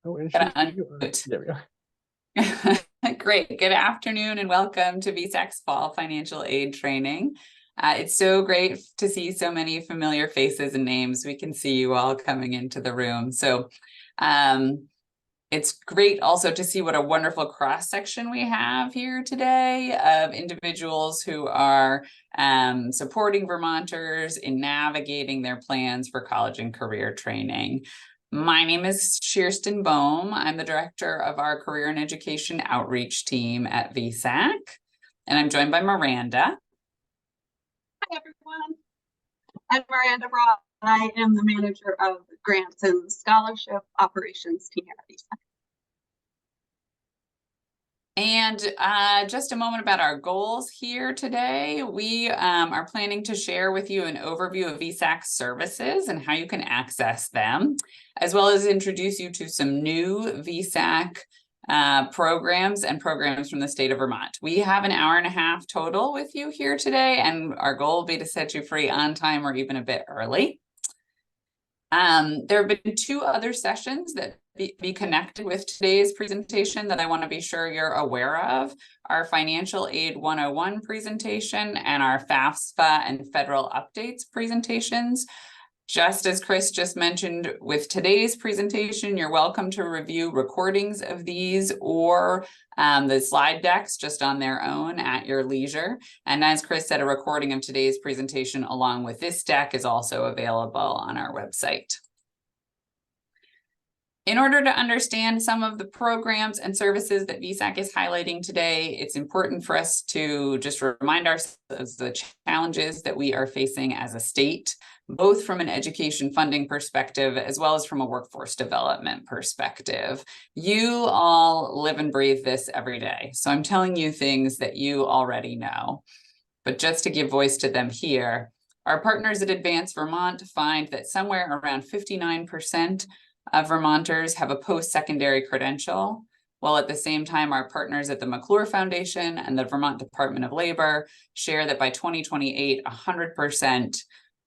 Oh, and Gotta unmute. There we go. Great. Good afternoon and welcome to VSAC's Fall Financial Aid Training. It's so great to see so many familiar faces and names. We can see you all coming into the room. So it's great also to see what a wonderful cross-section we have here today of individuals who are supporting Vermonters in navigating their plans for college and career training. My name is Kirsten Bohm. I'm the director of our Career and Education Outreach team at VSAC, and I'm joined by Miranda. Hi, everyone. I'm Miranda Ross. I am the manager of grants and scholarship operations team at VSAC. And just a moment about our goals here today. We are planning to share with you an overview of VSAC services and how you can access them, as well as introduce you to some new VSAC programs and programs from the state of Vermont. We have an hour and a half total with you here today, and our goal will be to set you free on time or even a bit early. There have been two other sessions that be connected with today's presentation that I want to be sure you're aware of: our Financial Aid 101 presentation and our FAFSA and federal updates presentations. Just as Chris just mentioned with today's presentation, you're welcome to review recordings of these or the slide decks just on their own at your leisure. And as Chris said, a recording of today's presentation along with this deck is also available on our website. In order to understand some of the programs and services that VSAC is highlighting today, it's important for us to just remind ourselves the challenges that we are facing as a state, both from an education funding perspective, as well as from a workforce development perspective. You all live and breathe this every day. So I'm telling you things that you already know, but just to give voice to them here, our partners at Advance Vermont find that somewhere around 59% of Vermonters have a post-secondary credential, while at the same time our partners at the McClure Foundation and the Vermont Department of Labor share that by 2028, 100%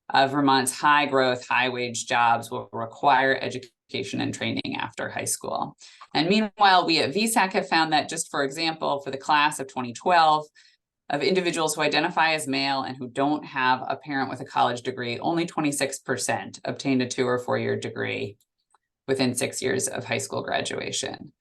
of Vermont's high growth, high wage jobs will require education and training after high school. And meanwhile, we at VSAC have found that, just for example, for the class of 2012, of individuals who identify as male and who don't have a parent with a college degree, only 26% obtained a 2- or 4-year degree within 6 years of high school graduation.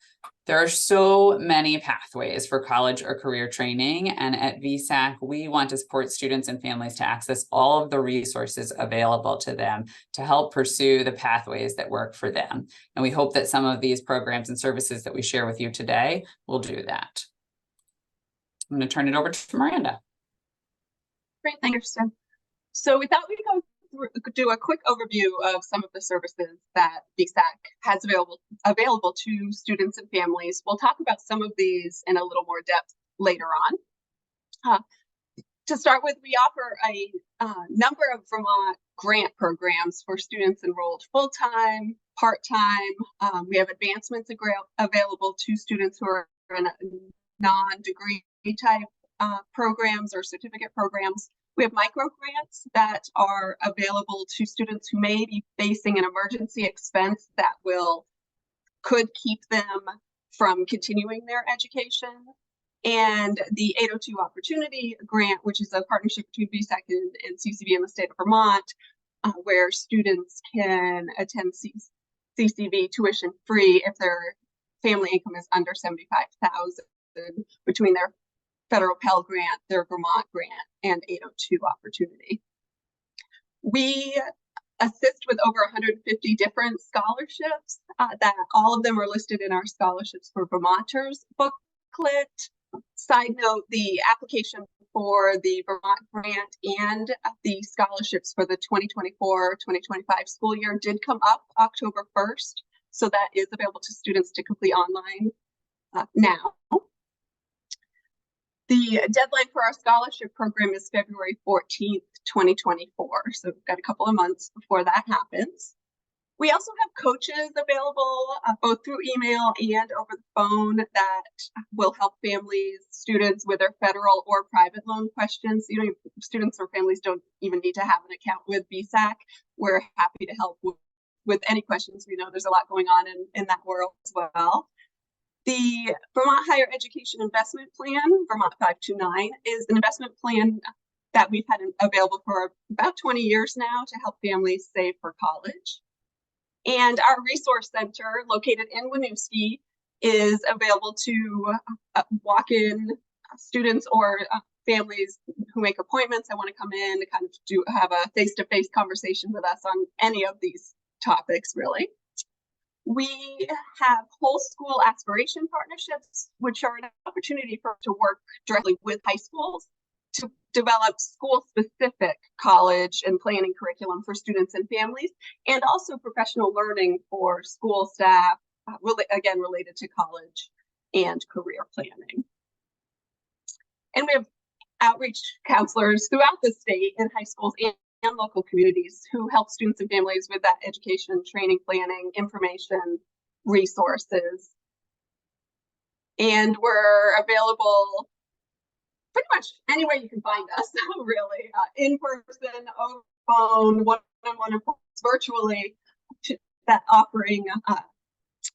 There are so many pathways for college or career training, and at VSAC, we want to support students and families to access all of the resources available to them to help pursue the pathways that work for them. And we hope that some of these programs and services that we share with you today will do that. I'm going to turn it over to Miranda. Great, thank you, Kirsten. So we thought we'd do a quick overview of some of the services that VSAC has available to students and families. We'll talk about some of these in a little more depth later on. To start with, we offer a number of Vermont grant programs for students enrolled full-time, part-time. We have advancements available to students who are in non-degree type programs or certificate programs. We have micro grants that are available to students who may be facing an emergency expense that could keep them from continuing their education. And the 802 Opportunity Grant, which is a partnership between VSAC and CCV in the state of Vermont, where students can attend CCV tuition free if their family income is under $75,000 between their federal Pell Grant, their Vermont Grant, and 802 Opportunity. We assist with over 150 different scholarships that all of them are listed in our Scholarships for Vermonters booklet. Side note, the application for the Vermont Grant and the scholarships for the 2024-2025 school year did come up October 1st, so that is available to students to complete online now. The deadline for our scholarship program is February 14th, 2024. So we've got a couple of months before that happens. We also have coaches available both through email and over the phone that will help families, students with their federal or private loan questions. Students or families don't even need to have an account with VSAC. We're happy to help with with any questions. We know there's a lot going on in that world as well. The Vermont Higher Education Investment Plan, Vermont 529, is an investment plan that we've had available for about 20 years now to help families save for college. And our resource center, located in Winooski, is available to walk-in students or families who make appointments and want to come in to kind of have a face-to-face conversation with us on any of these topics, really. We have whole school aspiration partnerships, which are an opportunity for us to work directly with high schools to develop school-specific college and planning curriculum for students and families, and also professional learning for school staff, again, related to college and career planning. And we have outreach counselors throughout the state in high schools and local communities who help students and families with that education, training, planning, information, resources. And we're available pretty much anywhere you can find us, really, in person, over phone, one-on-one, virtually, that offering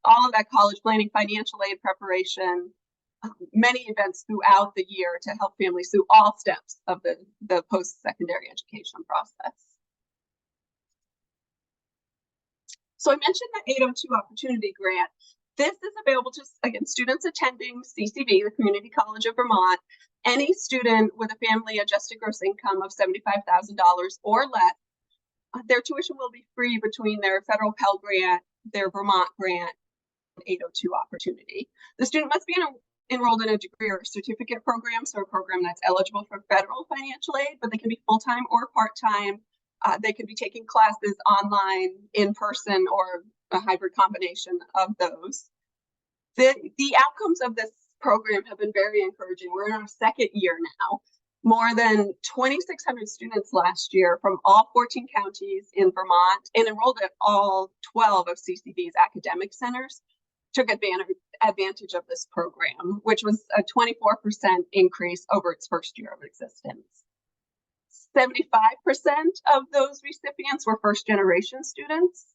all of that college planning, financial aid preparation, many events throughout the year to help families through all steps of the post-secondary education process. So I mentioned the 802 Opportunity Grant. This is available to, again, students attending CCV, the Community College of Vermont. Any student with a family adjusted gross income of $75,000 or less, their tuition will be free between their federal Pell Grant, their Vermont Grant, and 802 Opportunity. The student must be enrolled in a degree or certificate program, so a program that's eligible for federal financial aid, but they can be full-time or part-time. They could be taking classes online, in person, or a hybrid combination of those. The outcomes of this program have been very encouraging. We're in our second year now. More than 2,600 students last year from all 14 counties in Vermont and enrolled at all 12 of CCV's academic centers took advantage of this program, which was a 24% increase over its first year of existence. 75% of those recipients were first-generation students,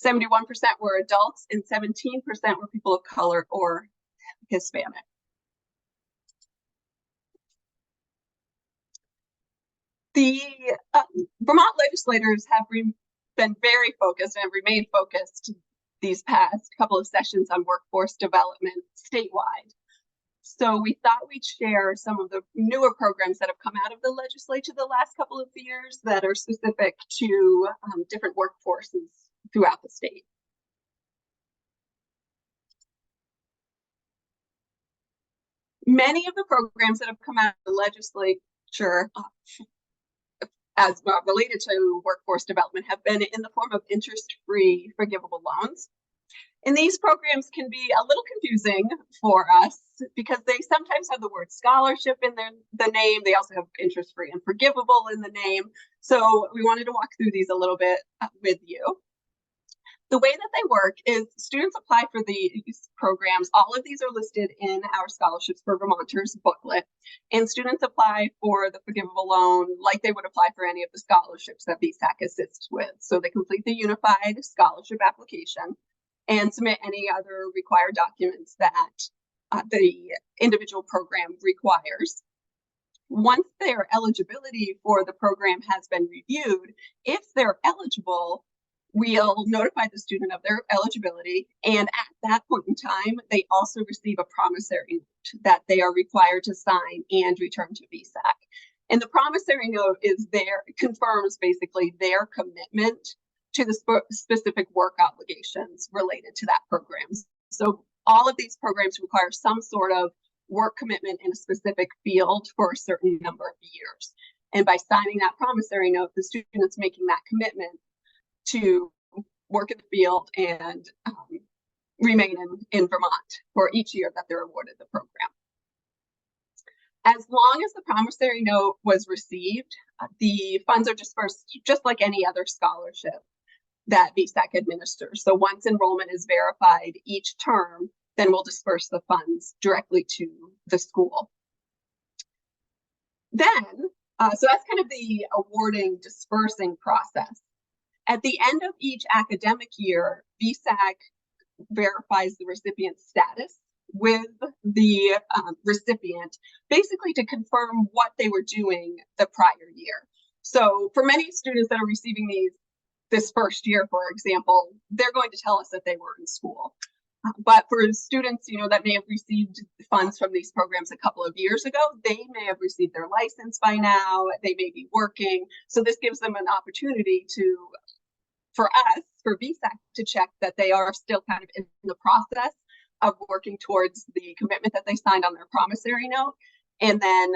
71% were adults, and 17% were people of color or Hispanic. The Vermont legislators have been very focused and remained focused these past couple of sessions on workforce development statewide. So we thought we'd share some of the newer programs that have come out of the legislature the last couple of years that are specific to different workforces throughout the state. Many of the programs that have come out of the legislature as related to workforce development have been in the form of interest-free forgivable loans. And these programs can be a little confusing for us because they sometimes have the word scholarship in the name. They also have interest-free and forgivable in the name. So we wanted to walk through these a little bit with you. The way that they work is students apply for these programs. All of these are listed in our Scholarships for Vermonters booklet. And students apply for the forgivable loan like they would apply for any of the scholarships that VSAC assists with. So they complete the unified scholarship application and submit any other required documents that the individual program requires. Once their eligibility for the program has been reviewed, if they're eligible, we'll notify the student of their eligibility, and at that point in time, they also receive a promissory note that they are required to sign and return to VSAC. And the promissory note confirms basically their commitment to the specific work obligations related to that program. So all of these programs require some sort of work commitment in a specific field for a certain number of years. And by signing that promissory note, the student's making that commitment to work in the field and remain in Vermont for each year that they're awarded the program. As long as the promissory note was received, the funds are dispersed just like any other scholarship that VSAC administers. So once enrollment is verified each term, then we'll disperse the funds directly to the school. Then, so that's kind of the awarding, dispersing process. At the end of each academic year, VSAC verifies the recipient's status with the recipient, basically to confirm what they were doing the prior year. So for many students that are receiving this first year, for example, they're going to tell us that they were in school. But for students, that may have received funds from these programs a couple of years ago, they may have received their license by now, they may be working. So this gives them an opportunity for VSAC to check that they are still kind of in the process of working towards the commitment that they signed on their promissory note, and then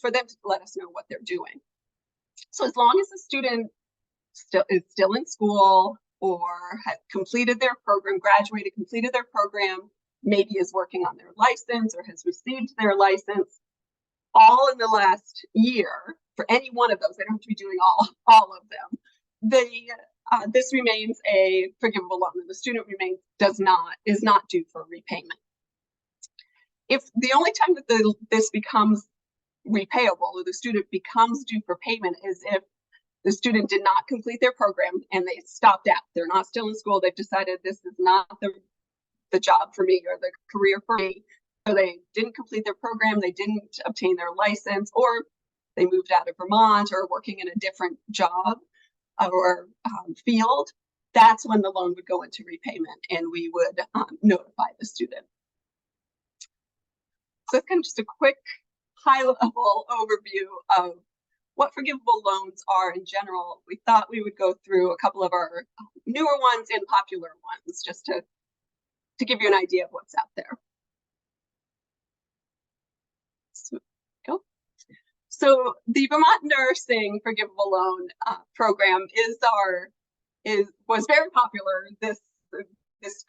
for them to let us know what they're doing. So as long as the student is still in school or has completed their program, graduated, completed their program, maybe is working on their license or has received their license, all in the last year, for any one of those, they don't have to be doing all of them, this remains a forgivable loan, and the student is not due for repayment. If the only time that this becomes repayable, or the student becomes due for payment, is if the student did not complete their program and they stopped out. They're not still in school. They've decided this is not the job for me or the career for me. So they didn't complete their program, they didn't obtain their license, or they moved out of Vermont or working in a different job or field. That's when the loan would go into repayment, and we would notify the student. So it's kind of just a quick high-level overview of what forgivable loans are in general. We thought we would go through a couple of our newer ones and popular ones, just to give you an idea of what's out there. So the Vermont Nursing Forgivable Loan program was very popular this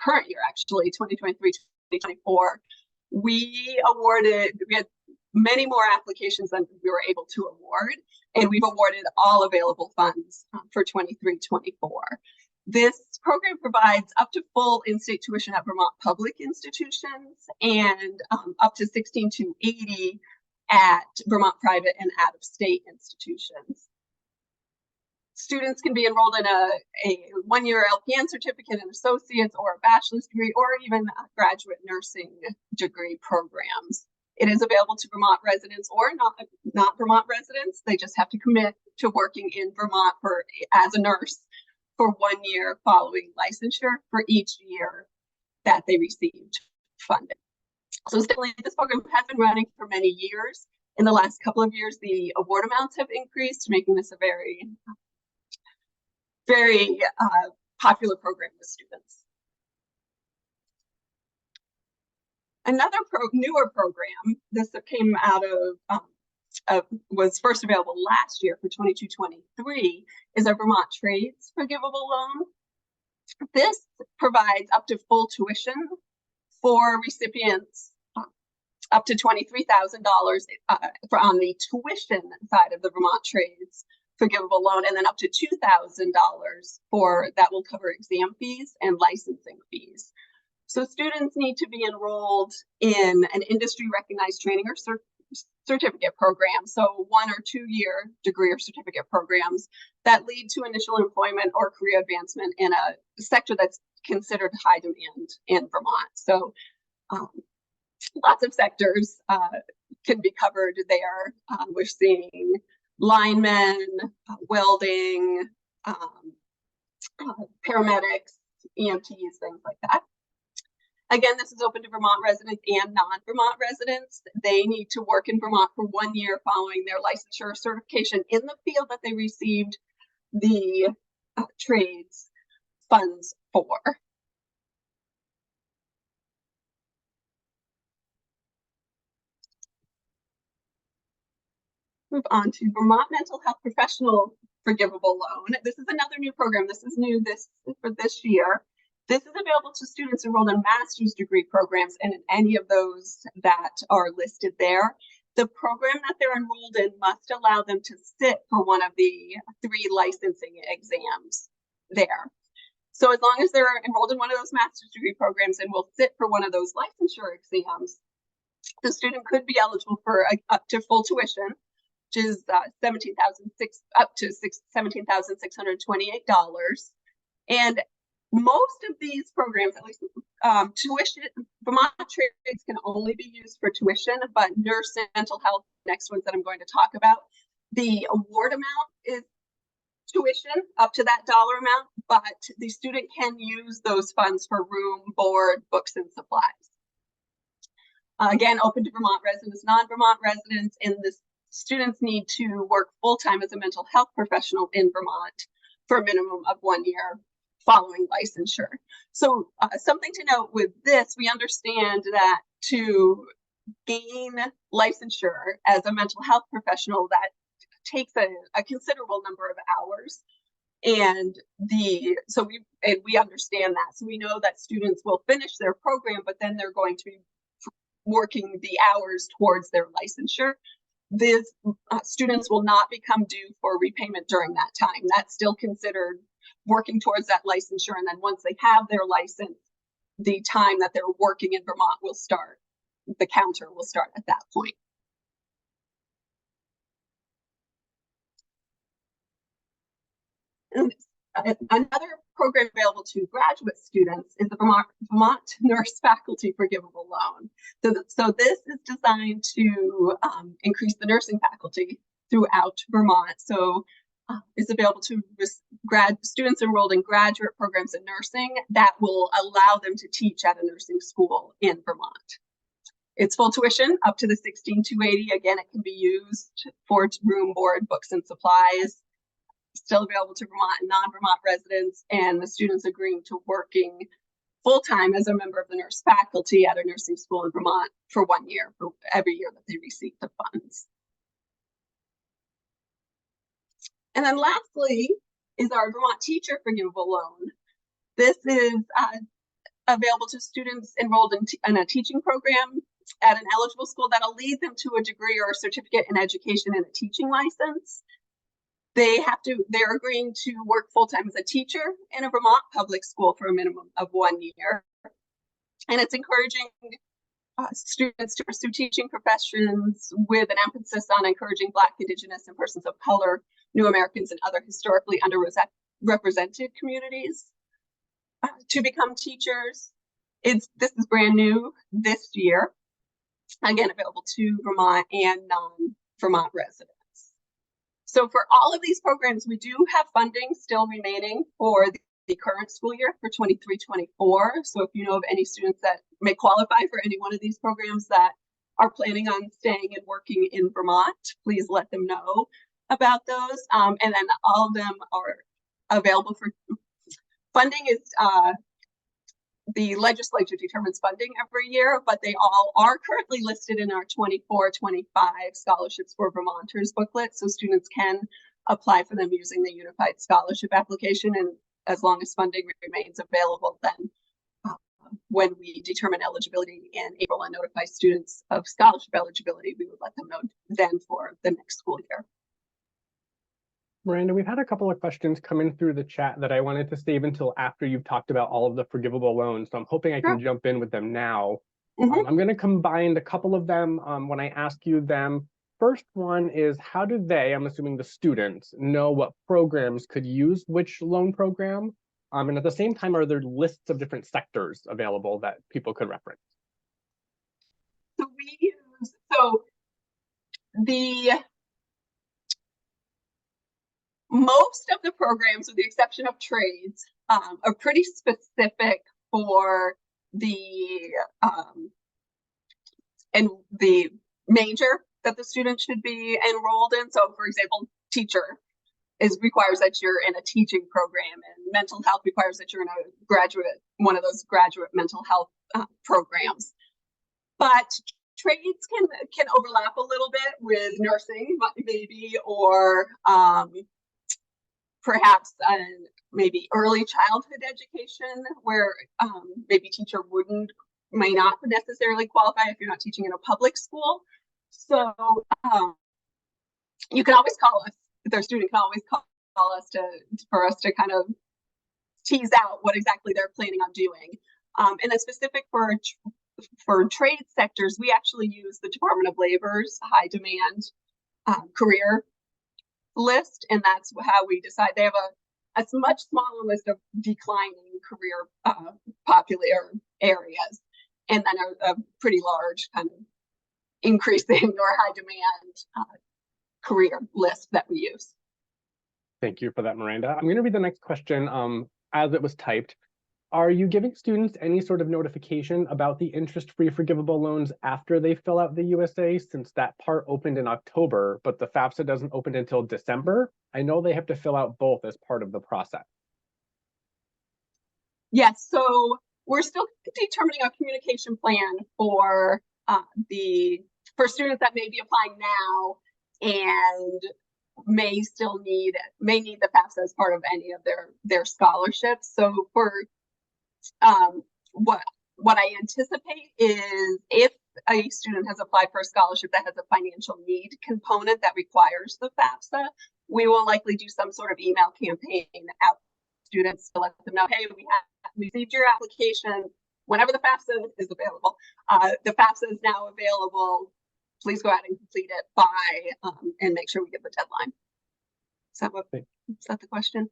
current year, actually, 2023-2024. We had many more applications than we were able to award, and we've awarded all available funds for 23-24. This program provides up to full in-state tuition at Vermont public institutions and up to $16,280 at Vermont private and out-of-state institutions. Students can be enrolled in a one-year LPN certificate, an associate's or a bachelor's degree, or even graduate nursing degree programs. It is available to Vermont residents or not Vermont residents. They just have to commit to working in Vermont as a nurse for 1 year following licensure for each year that they received funding. So certainly this program has been running for many years. In the last couple of years, the award amounts have increased, making this a very, very popular program with students. Another newer program, this came out of, was first available last year for 22-23, is a Vermont Trades Forgivable Loan. This provides up to full tuition for recipients up to $23,000 on the tuition side of the Vermont Trades Forgivable Loan, and then up to $2,000 that will cover exam fees and licensing fees. So students need to be enrolled in an industry recognized training or certificate program, so 1 or 2 year degree or certificate programs that lead to initial employment or career advancement in a sector that's considered high demand in Vermont. So lots of sectors can be covered there. We're seeing linemen, welding, paramedics, EMTs, things like that. Again, this is open to Vermont residents and non-Vermont residents. They need to work in Vermont for 1 year following their licensure or certification in the field that they received the trades funds for. Move on to Vermont Mental Health Professional Forgivable Loan. This is another new program. This is new for this year. This is available to students enrolled in master's degree programs and in any of those that are listed there. The program that they're enrolled in must allow them to sit for one of the 3 licensing exams there. So as long as they're enrolled in one of those master's degree programs and will sit for one of those licensure exams, the student could be eligible for up to full tuition is $17,628. And most of these programs, at least tuition, Vermont trades can only be used for tuition, but nurse and mental health, next ones that I'm going to talk about, the award amount is tuition up to that dollar amount, but the student can use those funds for room, board, books, and supplies. Again, open to Vermont residents, non-Vermont residents, and the students need to work full-time as a mental health professional in Vermont for a minimum of 1 year following licensure. So something to note with this, we understand that to gain licensure as a mental health professional, that takes a considerable number of hours. And we understand that. So we know that students will finish their program, but then they're going to be working the hours towards their licensure. These students will not become due for repayment during that time. That's still considered working towards that licensure. And then once they have their license, the time that they're working in Vermont will start. The counter will start at that point. And another program available to graduate students is the Vermont Nurse Faculty Forgivable Loan. So this is designed to increase the nursing faculty throughout Vermont. So it's available to students enrolled in graduate programs in nursing that will allow them to teach at a nursing school in Vermont. It's full tuition up to the $16,280. Again, it can be used for room, board, books, and supplies. Still available to Vermont and non-Vermont residents, and the students agreeing to working full-time as a member of the nurse faculty at a nursing school in Vermont for 1 year, for every year that they receive the funds. And then lastly is our Vermont Teacher Forgivable Loan. This is available to students enrolled in a teaching program at an eligible school that'll lead them to a degree or a certificate in education and a teaching license. They're agreeing to work full-time as a teacher in a Vermont public school for a minimum of 1 year. And it's encouraging students to pursue teaching professions with an emphasis on encouraging Black, Indigenous, and persons of color, New Americans, and other historically underrepresented communities to become teachers. This is brand new this year. Again, available to Vermont and non-Vermont residents. So for all of these programs, we do have funding still remaining for the current school year for 23-24. So if you know of any students that may qualify for any one of these programs that are planning on staying and working in Vermont, please let them know about those. And then all of them are available for funding. The legislature determines funding every year, but they all are currently listed in our 24-25 scholarships for Vermonters booklet. So students can apply for them using the Unified Scholarship application. And as long as funding remains available, then when we determine eligibility in April and notify students of scholarship eligibility, we would let them know then for the next school year. Miranda, we've had a couple of questions come in through the chat that I wanted to save until after you've talked about all of the forgivable loans. So I'm hoping I can jump in with them now. I'm going to combine a couple of them when I ask you them. First one is, how do they, I'm assuming the students, know what programs could use which loan program? And at the same time, are there lists of different sectors available that people could reference? Most of the programs, with the exception of trades, are pretty specific for the major that the student should be enrolled in. So, for example, teacher requires that you're in a teaching program, and mental health requires that you're in one of those graduate mental health programs. But trades can overlap a little bit with nursing, maybe, or perhaps maybe early childhood education, where maybe teacher may not necessarily qualify if you're not teaching in a public school. So you can always call us. Their student can always call us for us to kind of tease out what exactly they're planning on doing. And then specific for trade sectors, we actually use the Department of Labor's high demand career list, and that's how we decide. They have a much smaller list of declining career popular areas, and then a pretty large kind of increasing or high demand career list that we use. Thank you for that, Miranda. I'm going to read the next question as it was typed. Are you giving students any sort of notification about the interest-free forgivable loans after they fill out the USA, since that part opened in October, but the FAFSA doesn't open until December? I know they have to fill out both as part of the process. Yes, so we're still determining a communication plan for students that may be applying now and may need the FAFSA as part of any of their scholarships. So for what I anticipate is, if a student has applied for a scholarship that has a financial need component that requires the FAFSA, we will likely do some sort of email campaign out to students to let them know, hey, we have received your application. Whenever the FAFSA is available, the FAFSA is now available. Please go ahead and complete it by and make sure we give the deadline. Is that the question?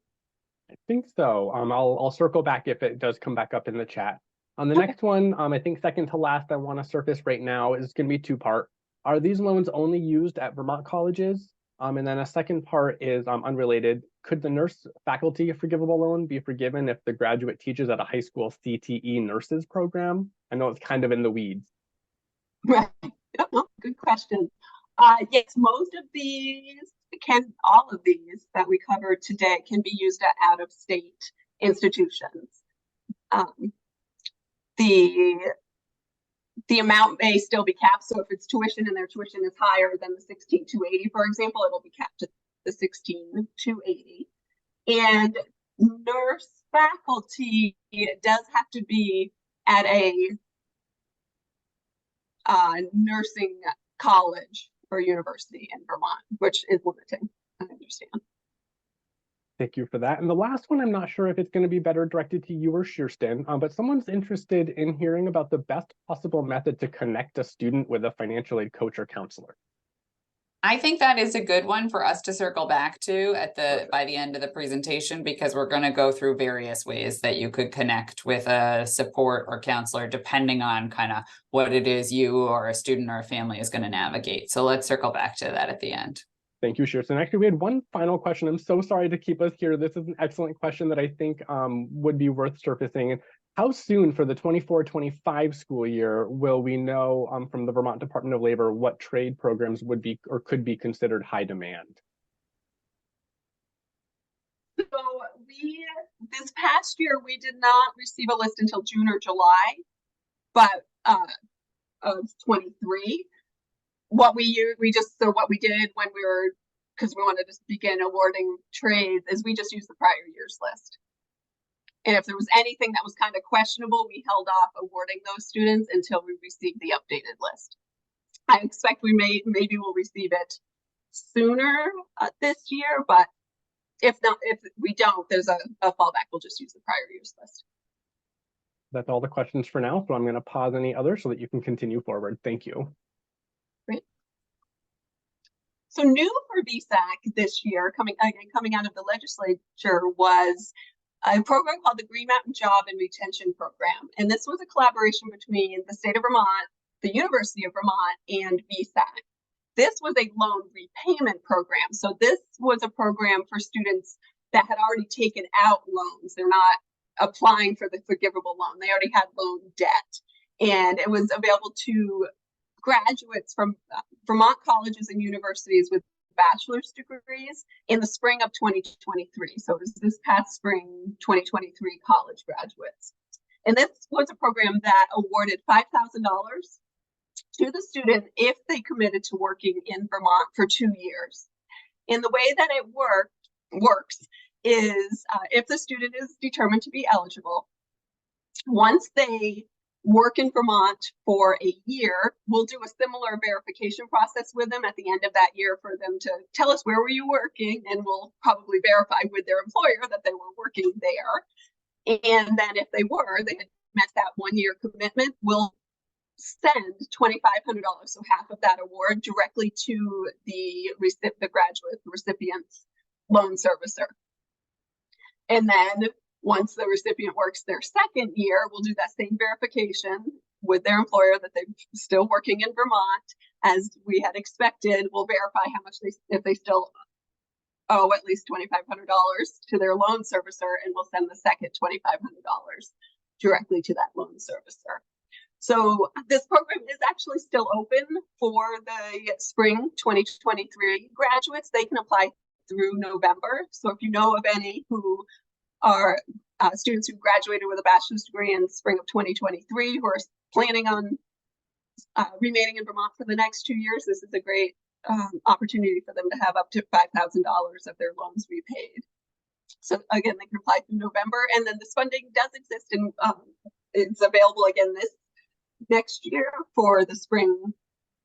I think so. I'll circle back if it does come back up in the chat. On the next one, I think second to last, I want to surface right now is going to be two-part. Are these loans only used at Vermont colleges? And then a second part is unrelated. Could the nurse faculty forgivable loan be forgiven if the graduate teaches at a high school CTE nurses program? I know it's kind of in the weeds. Right. Good question. Yes, most of these all of these that we covered today can be used at out-of-state institutions. The amount may still be capped. So if it's tuition and their tuition is higher than the $16,280, for example, it'll be capped at the $16,280. And nurse faculty does have to be at a nursing college or university in Vermont, which is limiting, I understand. Thank you for that. And the last one, I'm not sure if it's going to be better directed to you or Kirsten, but someone's interested in hearing about the best possible method to connect a student with a financial aid coach or counselor. I think that is a good one for us to circle back to by the end of the presentation, because we're going to go through various ways that you could connect with a support or counselor, depending on kind of what it is you or a student or a family is going to navigate. So let's circle back to that at the end. Thank you, Kirsten. Actually, we had one final question. I'm so sorry to keep us here. This is an excellent question that I think would be worth surfacing. How soon for the 24-25 school year will we know from the Vermont Department of Labor what trade programs would be or could be considered high demand? So this past year, we did not receive a list until June or July, but of 23. What we did when because we wanted to begin awarding trades, is we just used the prior year's list. And if there was anything that was kind of questionable, we held off awarding those students until we received the updated list. I expect maybe we'll receive it sooner this year, but if we don't, there's a fallback. We'll just use the prior year's list. That's all the questions for now. So I'm going to pause any others so that you can continue forward. Thank you. Great. So new for VSAC this year, coming out of the legislature, was a program called the Green Mountain Job and Retention Program. And this was a collaboration between the state of Vermont, the University of Vermont, and VSAC. This was a loan repayment program. So this was a program for students that had already taken out loans. They're not applying for the forgivable loan. They already had loan debt. And it was available to graduates from Vermont colleges and universities with bachelor's degrees in the spring of 2023. So it was this past spring, 2023 college graduates. And this was a program that awarded $5,000 to the student if they committed to working in Vermont for 2 years. And the way that it works is if the student is determined to be eligible, once they work in Vermont for a year, we'll do a similar verification process with them at the end of that year for them to tell us, where were you working? And we'll probably verify with their employer that they were working there. And then if they had met that 1 year commitment, we'll send $2,500, so half of that award, directly to the graduate recipient's loan servicer. And then once the recipient works their second year, we'll do that same verification with their employer that they're still working in Vermont, as we had expected. We'll verify how much if they still owe at least $2,500 to their loan servicer, and we'll send the second $2,500 directly to that loan servicer. So this program is actually still open for the spring 2023 graduates. They can apply through November. So if you know of any who are students who graduated with a bachelor's degree in spring of 2023 who are planning on remaining in Vermont for the next 2 years, this is a great opportunity for them to have up to $5,000 of their loans repaid. So again, they can apply through November, and then this funding does exist, and it's available again this next year for the spring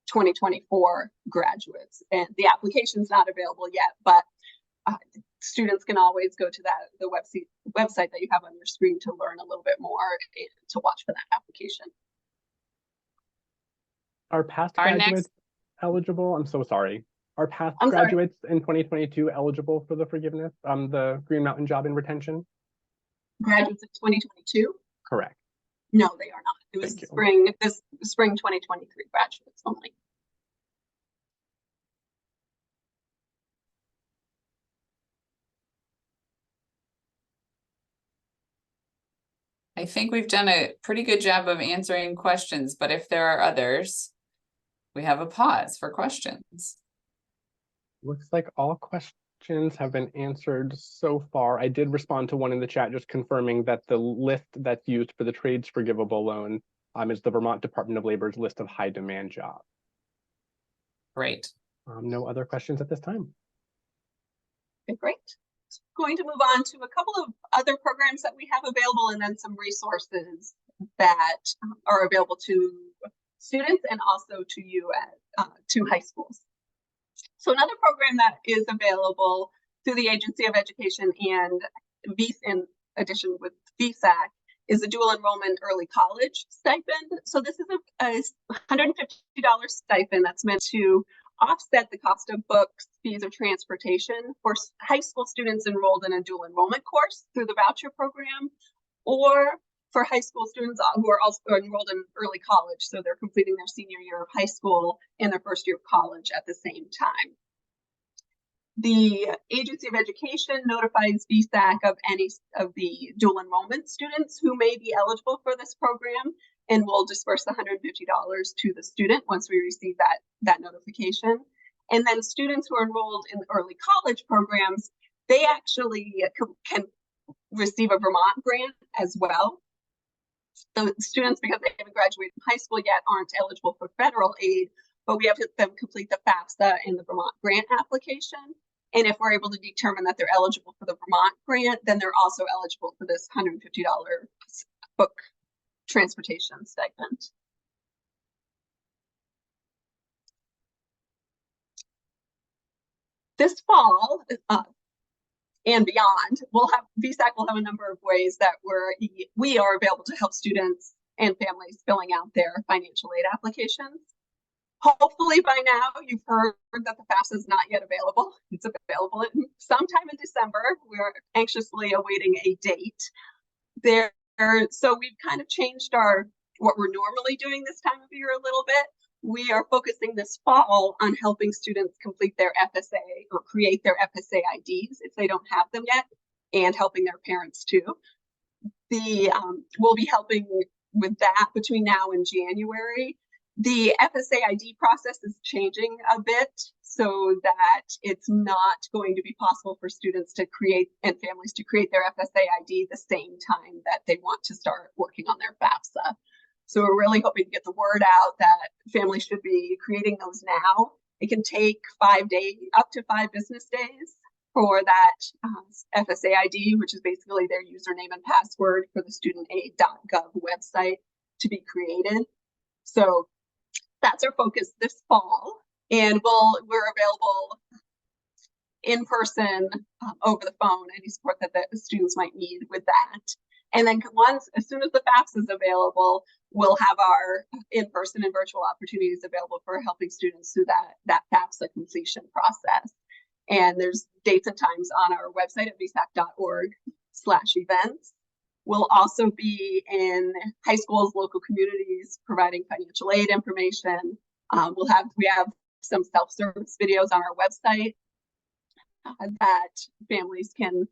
2024 graduates. And the application is not available yet, but students can always go to the website that you have on your screen to learn a little bit more and to watch for that application. Are past graduates eligible? I'm so sorry. Are past graduates in 2022 eligible for the forgiveness, the Green Mountain Job and Retention? Graduates of 2022? Correct. No, they are not. It was spring 2023 graduates only. I think we've done a pretty good job of answering questions, but if there are others, we have a pause for questions. Looks like all questions have been answered so far. I did respond to one in the chat just confirming that the list that's used for the trades forgivable loan is the Vermont Department of Labor's list of high demand jobs. Great. No other questions at this time. Okay, great. Going to move on to a couple of other programs that we have available, and then some resources that are available to students and also to you at to high schools. So another program that is available through the Agency of Education and in addition with VSAC is a dual enrollment early college stipend. So this is a $150 stipend that's meant to offset the cost of books, fees, or transportation for high school students enrolled in a dual enrollment course through the voucher program, or for high school students who are also enrolled in early college. So they're completing their senior year of high school and their first year of college at the same time. The Agency of Education notifies VSAC of any of the dual enrollment students who may be eligible for this program, and we'll disperse the $150 to the student once we receive that notification. And then students who are enrolled in the early college programs, they actually can receive a Vermont grant as well. The students, because they haven't graduated from high school yet, aren't eligible for federal aid, but we have them complete the FAFSA and the Vermont grant application. And if we're able to determine that they're eligible for the Vermont grant, then they're also eligible for this $150 book transportation stipend. This fall and beyond, VSAC will have a number of ways that we are available to help students and families filling out their financial aid applications. Hopefully by now you've heard that the FAFSA is not yet available. It's available sometime in December. We're anxiously awaiting a date. So we've kind of changed what we're normally doing this time of year a little bit. We are focusing this fall on helping students complete their FSA or create their FSA IDs if they don't have them yet, and helping their parents too. We'll be helping with that between now and January. The FSA ID process is changing a bit so that it's not going to be possible for students to create and families to create their FSA ID the same time that they want to start working on their FAFSA. So we're really hoping to get the word out that families should be creating those now. It can take up to 5 business days for that FSA ID, which is basically their username and password for the studentaid.gov website, to be created. So that's our focus this fall, and we're available in person, over the phone, any support that the students might need with that. And then as soon as the FAFSA is available, we'll have our in-person and virtual opportunities available for helping students through that FAFSA completion process. And there's dates and times on our website at vsac.org/events. We'll also be in high schools, local communities, providing financial aid information. We have some self-service videos on our website that families can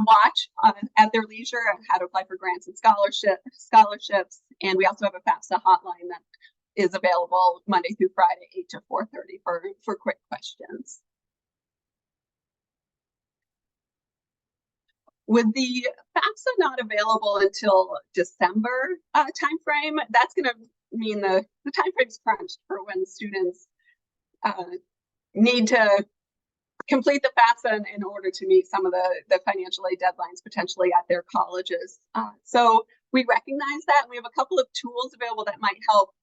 watch at their leisure on how to apply for grants and scholarships. And we also have a FAFSA hotline that is available Monday through Friday, 8 to 4:30 for quick questions. With the FAFSA not available until December timeframe, that's going to mean the timeframe is crunched for when students need to complete the FAFSA in order to meet some of the financial aid deadlines potentially at their colleges. So we recognize that, and we have a couple of tools available that might help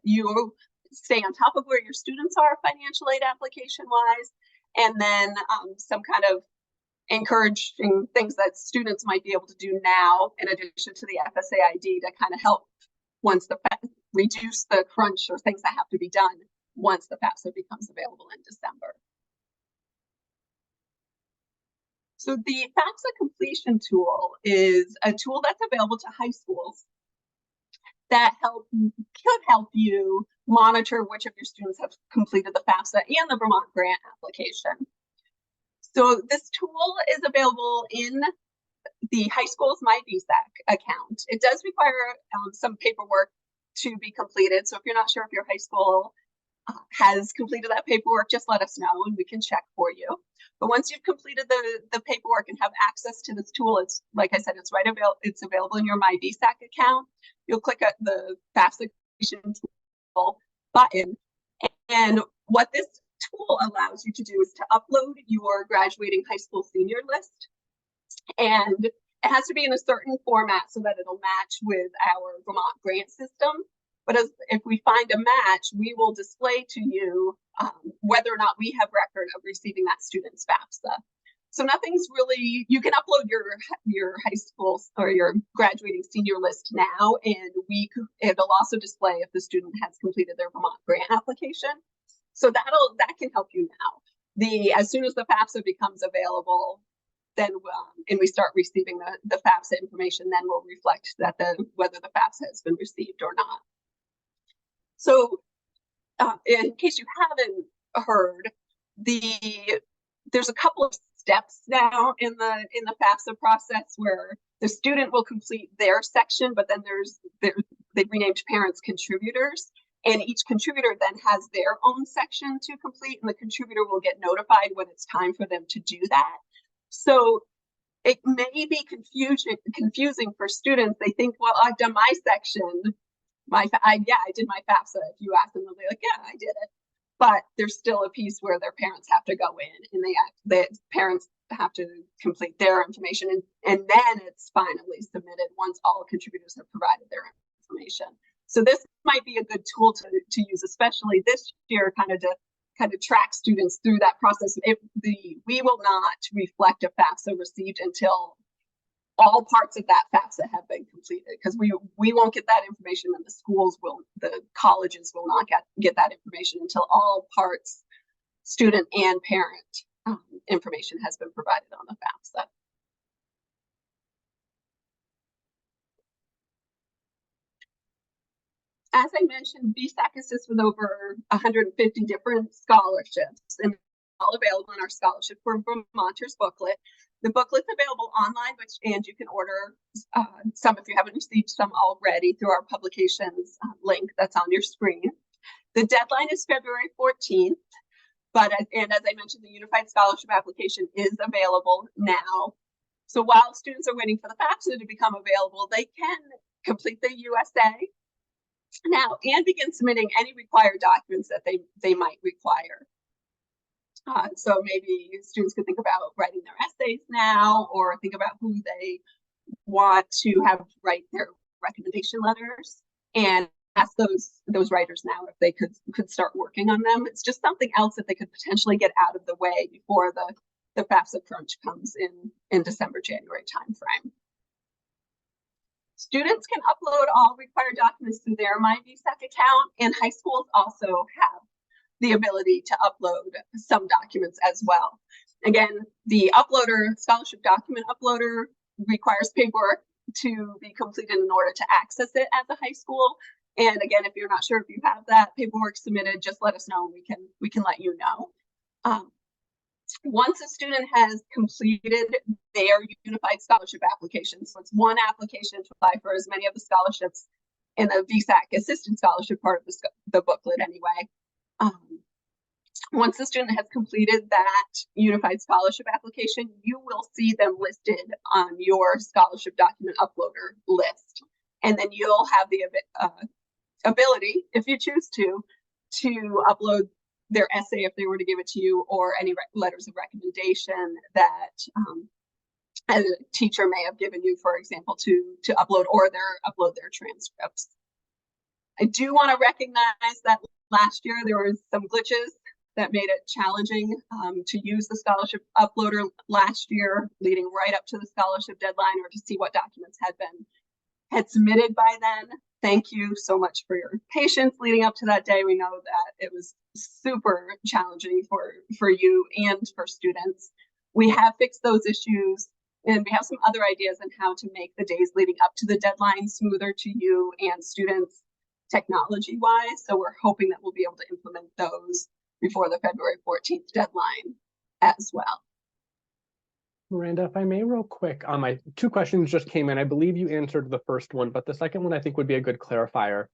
you stay on top of where your students are financial aid application wise, and then some kind of encouraging things that students might be able to do now in addition to the FSAID to kind of help reduce the crunch or things that have to be done once the FAFSA becomes available in December. So the FAFSA completion tool is a tool that's available to high schools that could help you monitor which of your students have completed the FAFSA and the Vermont grant application. So this tool is available in the high school's My VSAC account. It does require some paperwork to be completed. So if you're not sure if your high school has completed that paperwork, just let us know and we can check for you. But once you've completed the paperwork and have access to this tool, it's like I said, it's available in your My VSAC account. You'll click at the FAFSA tool button, and what this tool allows you to do is to upload your graduating high school senior list, and it has to be in a certain format so that it'll match with our Vermont grant system. But if we find a match, we will display to you whether or not we have record of receiving that student's FAFSA. So nothing's really, you can upload your high school or your graduating senior list now, and it'll also display if the student has completed their Vermont grant application. So that can help you now. As soon as the FAFSA becomes available, then and we start receiving the FAFSA information, then we'll reflect that whether the FAFSA has been received or not. So in case you haven't heard, there's a couple of steps now in the FAFSA process where the student will complete their section, but then they've renamed parents contributors. And each contributor then has their own section to complete, and the contributor will get notified when it's time for them to do that. So it may be confusing for students. They think, well, I've done my section. I did my FAFSA. If you ask them, they'll be like, yeah, I did it. But there's still a piece where their parents have to go in, and the parents have to complete their information, and then it's finally submitted once all contributors have provided their information. So this might be a good tool to use, especially this year, kind of track students through that process. We will not reflect a FAFSA received until all parts of that FAFSA have been completed, because we won't get that information, and the colleges will not get that information until all parts, student and parent information has been provided on the FAFSA. As I mentioned, VSAC assists with over 150 different scholarships, and all available in our Scholarship for Vermonters booklet. The booklet's available online, and you can order some if you haven't received some already through our publications link that's on your screen. The deadline is February 14th, and as I mentioned, the Unified Scholarship application is available now. So while students are waiting for the FAFSA to become available, they can complete the USA now and begin submitting any required documents that they might require. So maybe students could think about writing their essays now, or think about who they want to have write their recommendation letters, and ask those writers now if they could start working on them. It's just something else that they could potentially get out of the way before the FAFSA crunch comes in December, January timeframe. Students can upload all required documents to their My VSAC account, and high schools also have the ability to upload some documents as well. Again, the scholarship document uploader requires paperwork to be completed in order to access it at the high school. And again, if you're not sure if you have that paperwork submitted, just let us know and we can let you know. Once a student has completed their unified scholarship application, so it's one application to apply for as many of the scholarships in the VSAC assistance scholarship part of the booklet anyway. Once the student has completed that unified scholarship application, you will see them listed on your scholarship document uploader list. And then you'll have the ability, if you choose to upload their essay if they were to give it to you, or any letters of recommendation that a teacher may have given you, for example, to upload, or upload their transcripts. I do want to recognize that last year there was some glitches that made it challenging to use the scholarship uploader last year, leading right up to the scholarship deadline, or to see what documents had submitted by then. Thank you so much for your patience leading up to that day. We know that it was super challenging for you and for students. We have fixed those issues, and we have some other ideas on how to make the days leading up to the deadline smoother to you and students technology-wise. So we're hoping that we'll be able to implement those before the February 14th deadline as well. Miranda, if I may real quick, my two questions just came in. I believe you answered the first one, but the second one I think would be a good clarifier.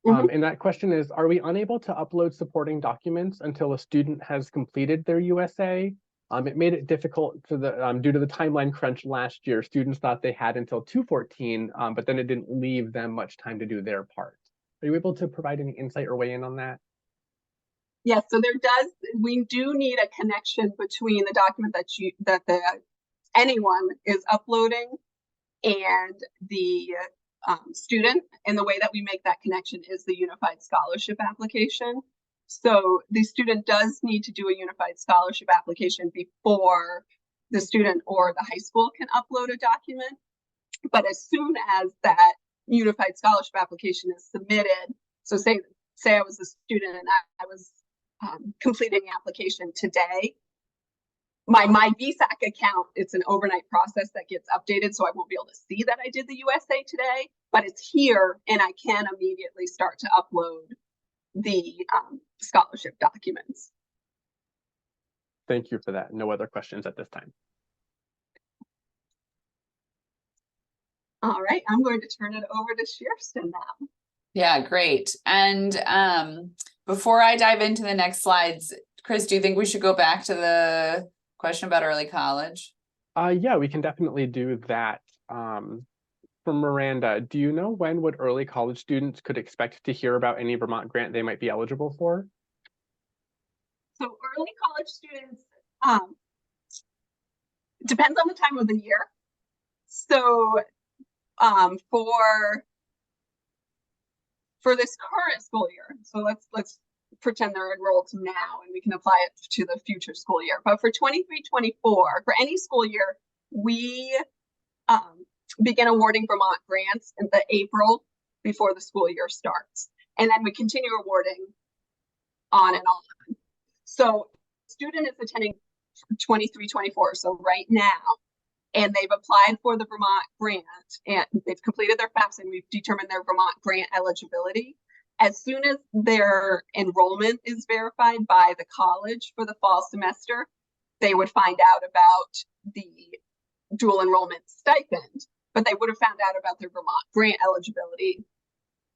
And that question is, are we unable to upload supporting documents until a student has completed their USA? It made it difficult due to the timeline crunch last year. Students thought they had until 2/14, but then it didn't leave them much time to do their part. Are you able to provide any insight or weigh in on that? Yes, so we do need a connection between the document that anyone is uploading and the student, and the way that we make that connection is the unified scholarship application. So the student does need to do a unified scholarship application before the student or the high school can upload a document. But as soon as that unified scholarship application is submitted, so say I was a student and I was completing the application today, my VSAC account, it's an overnight process that gets updated, so I won't be able to see that I did the USA today, but it's here and I can immediately start to upload the scholarship documents. Thank you for that. No other questions at this time. All right, I'm going to turn it over to Kirsten now. Yeah, great. And before I dive into the next slides, Chris, do you think we should go back to the question about early college? Yeah, we can definitely do that. For Miranda, do you know when would early college students could expect to hear about any Vermont grant they might be eligible for? So early college students, depends on the time of the year. So for this current school year, so let's pretend they're enrolled now and we can apply it to the future school year. But for 23-24, for any school year, we begin awarding Vermont grants in the April before the school year starts. And then we continue awarding on and on. So student is attending 23-24, so right now, and they've applied for the Vermont grant and they've completed their FAFSA and we've determined their Vermont grant eligibility. As soon as their enrollment is verified by the college for the fall semester, they would find out about the dual enrollment stipend, but they would have found out about their Vermont grant eligibility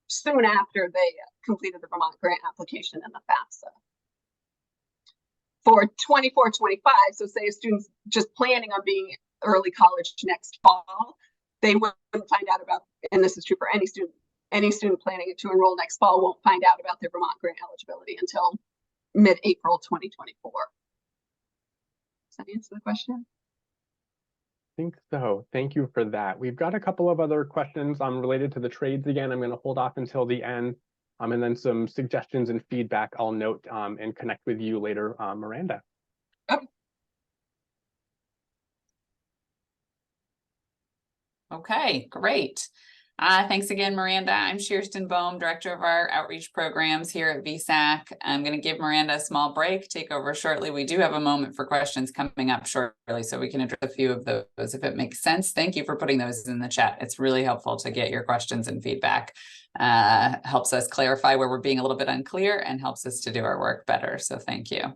soon after they completed the Vermont grant application and the FAFSA. For 24-25, so say a student's just planning on being early college next fall, they wouldn't find out about, and this is true for any student planning to enroll next fall won't find out about their Vermont grant eligibility until mid-April 2024. Does that answer the question? I think so. Thank you for that. We've got a couple of other questions related to the trades again. I'm going to hold off until the end, and then some suggestions and feedback I'll note and connect with you later, Miranda. Okay. Okay, great. Thanks again, Miranda. I'm Kirsten Bohm, Director of our Outreach Programs here at VSAC. I'm going to give Miranda a small break, take over shortly. We do have a moment for questions coming up shortly, so we can address a few of those if it makes sense. Thank you for putting those in the chat. It's really helpful to get your questions and feedback. Helps us clarify where we're being a little bit unclear and helps us to do our work better. So thank you.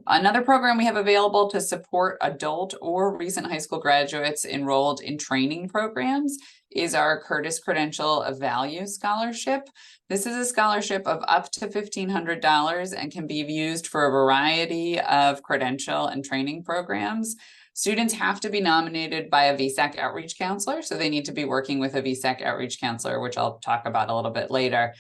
Another program we have available to support adult or recent high school graduates enrolled in training programs is our Curtis Credential of Value Scholarship. This is a scholarship of up to $1,500 and can be used for a variety of credential and training programs. Students have to be nominated by a VSAC outreach counselor, so they need to be working with a VSAC outreach counselor, which I'll talk about a little bit later.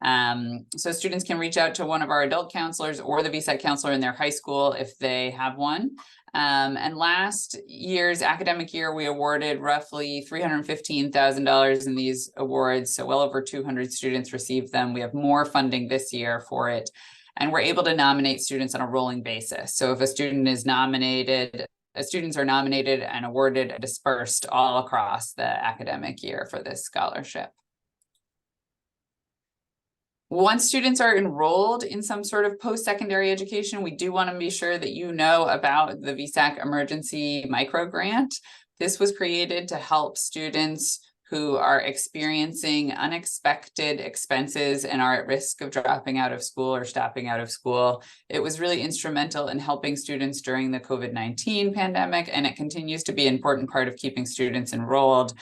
So students can reach out to one of our adult counselors or the VSAC counselor in their high school if they have one. And last year's academic year, we awarded roughly $315,000 in these awards. So well over 200 students received them. We have more funding this year for it. And we're able to nominate students on a rolling basis. So if a student is nominated, students are nominated and awarded and dispersed all across the academic year for this scholarship. Once students are enrolled in some sort of post-secondary education, we do want to be sure that you know about the VSAC Emergency Micro Grant. This was created to help students who are experiencing unexpected expenses and are at risk of dropping out of school or stopping out of school. It was really instrumental in helping students during the COVID-19 pandemic, and it continues to be an important part of keeping students enrolled.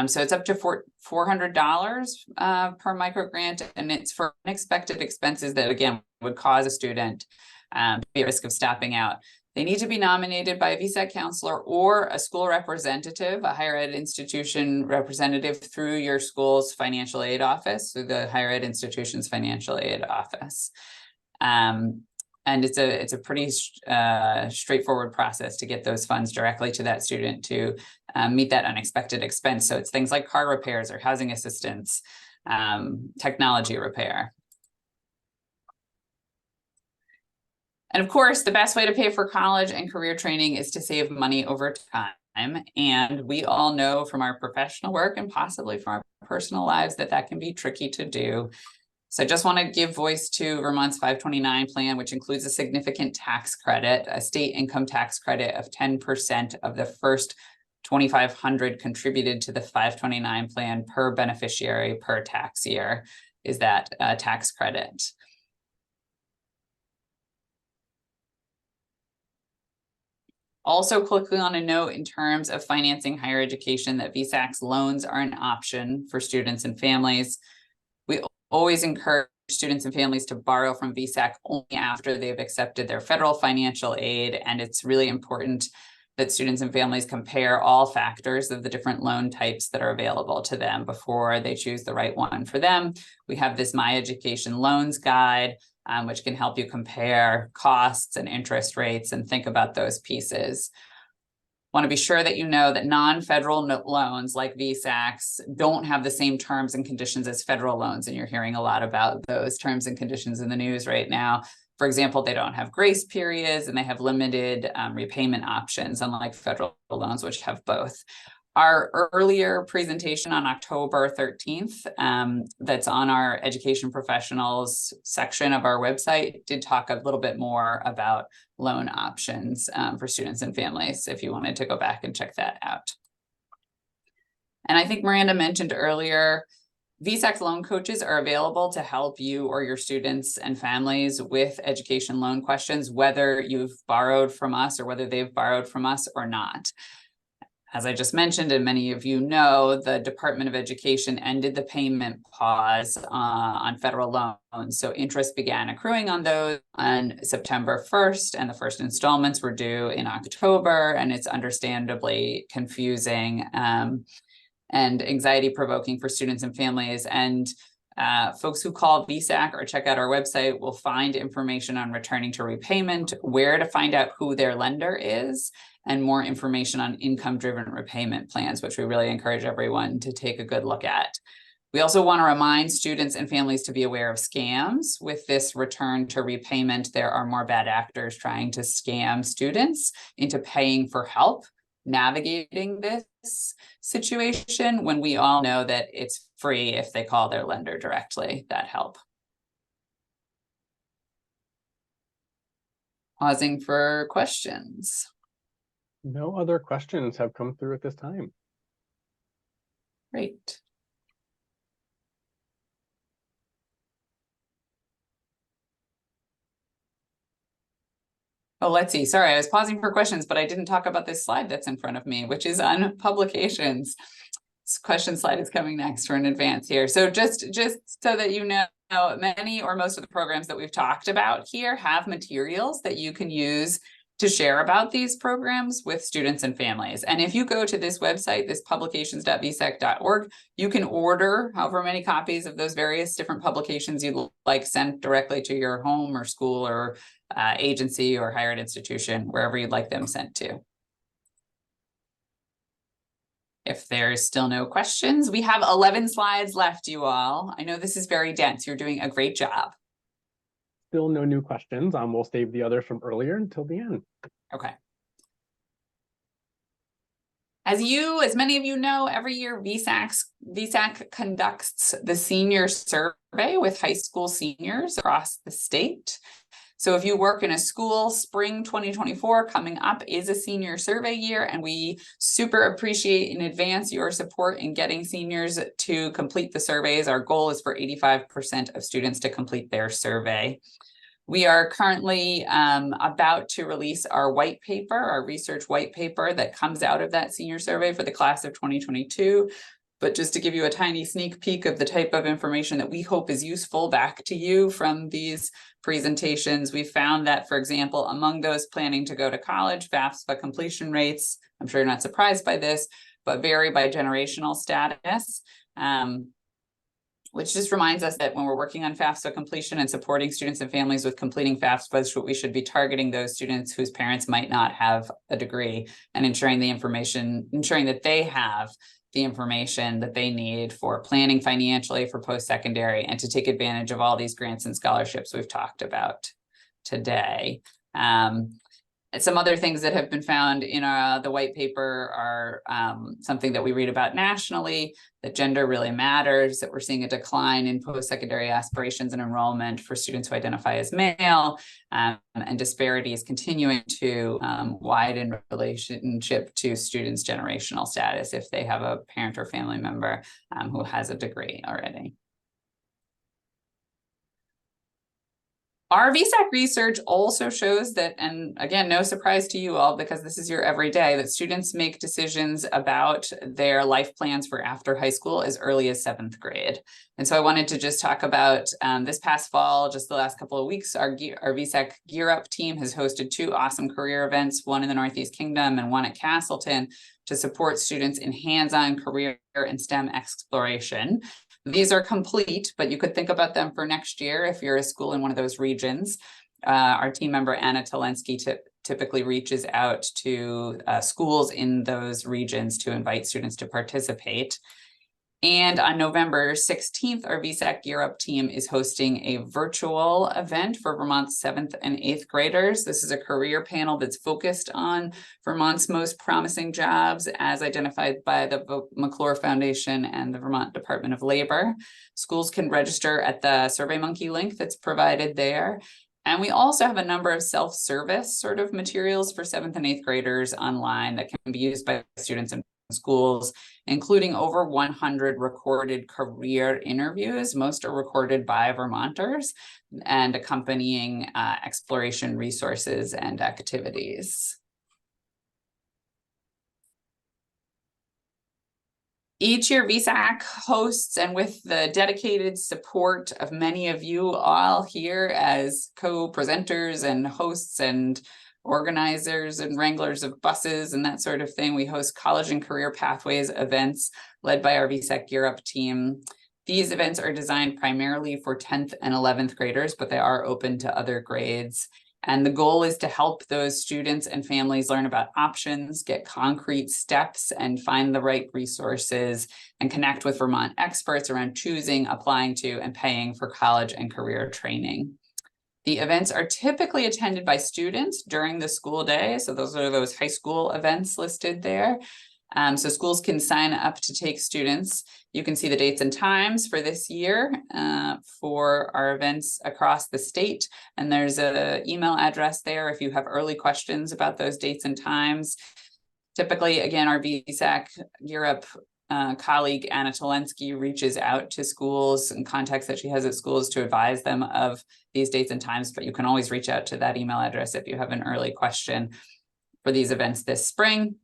So it's up to $400 per micro grant, and it's for unexpected expenses that, again, would cause a student to be at risk of stopping out. They need to be nominated by a VSAC counselor or a school representative, a higher ed institution representative through your school's financial aid office, through the higher ed institution's financial aid office. And it's a pretty straightforward process to get those funds directly to that student to meet that unexpected expense. So it's things like car repairs or housing assistance, technology repair. And of course, the best way to pay for college and career training is to save money over time. And we all know from our professional work and possibly from our personal lives that that can be tricky to do. So I just want to give voice to Vermont's 529 plan, which includes a significant tax credit, a state income tax credit of 10% of the first $2,500 contributed to the 529 plan per beneficiary per tax year is that tax credit. Also, quickly on a note in terms of financing higher education, that VSAC's loans are an option for students and families. We always encourage students and families to borrow from VSAC only after they've accepted their federal financial aid, and it's really important that students and families compare all factors of the different loan types that are available to them before they choose the right one for them. We have this My Education Loans Guide, which can help you compare costs and interest rates and think about those pieces. Want to be sure that you know that non-federal loans like VSACs don't have the same terms and conditions as federal loans, and you're hearing a lot about those terms and conditions in the news right now. For example, they don't have grace periods and they have limited repayment options, unlike federal loans, which have both. Our earlier presentation on October 13th, that's on our education professionals section of our website, did talk a little bit more about loan options for students and families, if you wanted to go back and check that out. And I think Miranda mentioned earlier, VSAC loan coaches are available to help you or your students and families with education loan questions, whether you've borrowed from us or whether they've borrowed from us or not. As I just mentioned, and many of you know, the Department of Education ended the payment pause on federal loans. So interest began accruing on those on September 1st, and the first installments were due in October, and it's understandably confusing and anxiety provoking for students and families. And folks who call VSAC or check out our website will find information on returning to repayment, where to find out who their lender is, and more information on income-driven repayment plans, which we really encourage everyone to take a good look at. We also want to remind students and families to be aware of scams. With this return to repayment, there are more bad actors trying to scam students into paying for help navigating this situation when we all know that it's free if they call their lender directly, that help. Pausing for questions. No other questions have come through at this time. Great. Oh, let's see. Sorry, I was pausing for questions, but I didn't talk about this slide that's in front of me, which is on publications. This question slide is coming next for an advance here. So just so that you know, many or most of the programs that we've talked about here have materials that you can use to share about these programs with students and families. And if you go to this website, this publications.vsac.org, you can order however many copies of those various different publications you'd like sent directly to your home or school or agency or higher ed institution, wherever you'd like them sent to. If there's still no questions, we have 11 slides left, you all. I know this is very dense. You're doing a great job. Still no new questions. We'll save the others from earlier until the end. Okay. As many of you know, every year VSAC conducts the senior survey with high school seniors across the state. So if you work in a school, spring 2024 coming up is a senior survey year, and we super appreciate in advance your support in getting seniors to complete the surveys. Our goal is for 85% of students to complete their survey. We are currently about to release our white paper, our research white paper that comes out of that senior survey for the class of 2022. But just to give you a tiny sneak peek of the type of information that we hope is useful back to you from these presentations, we found that, for example, among those planning to go to college, FAFSA completion rates, I'm sure you're not surprised by this, but vary by generational status. Which just reminds us that when we're working on FAFSA completion and supporting students and families with completing FAFSA, we should be targeting those students whose parents might not have a degree and ensuring that they have the information that they need for planning financially for post-secondary and to take advantage of all these grants and scholarships we've talked about today. Some other things that have been found in the white paper are something that we read about nationally, that gender really matters, that we're seeing a decline in post-secondary aspirations and enrollment for students who identify as male, and disparities continuing to widen in relationship to students' generational status if they have a parent or family member who has a degree already. Our VSAC research also shows that, and again, no surprise to you all because this is your everyday, that students make decisions about their life plans for after high school as early as 7th grade. And so I wanted to just talk about this past fall, just the last couple of weeks, our VSAC Gear Up team has hosted 2 awesome career events, one in the Northeast Kingdom and one at Castleton, to support students in hands-on career and STEM exploration. These are complete, but you could think about them for next year if you're a school in one of those regions. Our team member, Anna Talensky, typically reaches out to schools in those regions to invite students to participate. And on November 16th, our VSAC Gear Up team is hosting a virtual event for Vermont's 7th and 8th graders. This is a career panel that's focused on Vermont's most promising jobs as identified by the McClure Foundation and the Vermont Department of Labor. Schools can register at the SurveyMonkey link that's provided there. And we also have a number of self-service sort of materials for 7th and 8th graders online that can be used by students and schools, including over 100 recorded career interviews. Most are recorded by Vermonters, and accompanying exploration resources and activities. Each year, VSAC hosts, and with the dedicated support of many of you all here as co-presenters and hosts and organizers and wranglers of buses and that sort of thing, we host college and career pathways events led by our VSAC Gear Up team. These events are designed primarily for 10th and 11th graders, but they are open to other grades. And the goal is to help those students and families learn about options, get concrete steps, and find the right resources, and connect with Vermont experts around choosing, applying to, and paying for college and career training. The events are typically attended by students during the school day. So those are those high school events listed there. So schools can sign up to take students. You can see the dates and times for this year for our events across the state. And there's an email address there if you have early questions about those dates and times. Typically, again, our VSAC Gear Up colleague Anna Talensky reaches out to schools and contacts that she has at schools to advise them of these dates and times, but you can always reach out to that email address if you have an early question for these events this spring.